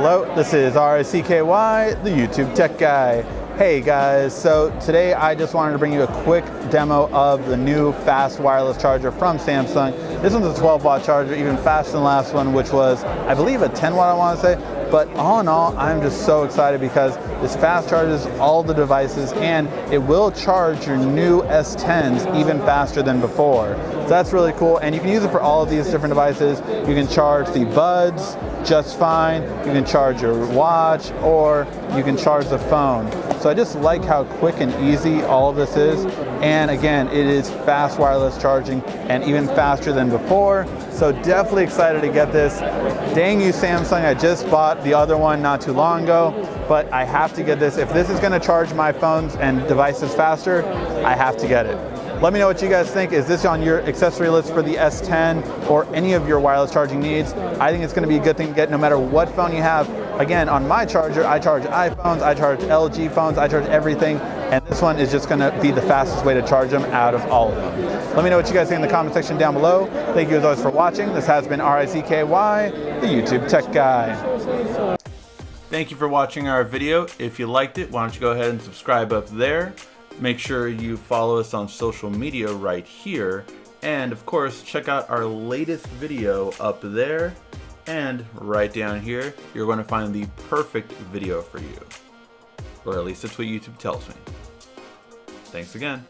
Hello, this is R-I-C-K-Y, the YouTube Tech Guy. Hey guys, so today I just wanted to bring you a quick demo of the new fast wireless charger from Samsung. This one's a 12-watt charger, even faster than the last one, which was, I believe, a 10-watt, I want to say. But all in all, I'm just so excited because this fast charges all the devices and it will charge your new S10s even faster than before. So that's really cool, and you can use it for all of these different devices. You can charge the buds just fine, you can charge your watch, or you can charge the phone. So I just like how quick and easy all of this is. And again, it is fast wireless charging and even faster than before. So definitely excited to get this. Dang you, Samsung, I just bought the other one not too long ago, but I have to get this. If this is gonna charge my phones and devices faster, I have to get it. Let me know what you guys think. Is this on your accessory list for the S10 or any of your wireless charging needs? I think it's gonna be a good thing to get no matter what phone you have. Again, on my charger, I charge iPhones, I charge LG phones, I charge everything, and this one is just gonna be the fastest way to charge them out of all of them. Let me know what you guys think in the comment section down below. Thank you as always for watching. This has been R-I-C-K-Y, the YouTube Tech Guy. Thank you for watching our video. If you liked it, why don't you go ahead and subscribe up there. Make sure you follow us on social media right here. And of course, check out our latest video up there. And right down here, you're going to find the perfect video for you. Or at least that's what YouTube tells me. Thanks again.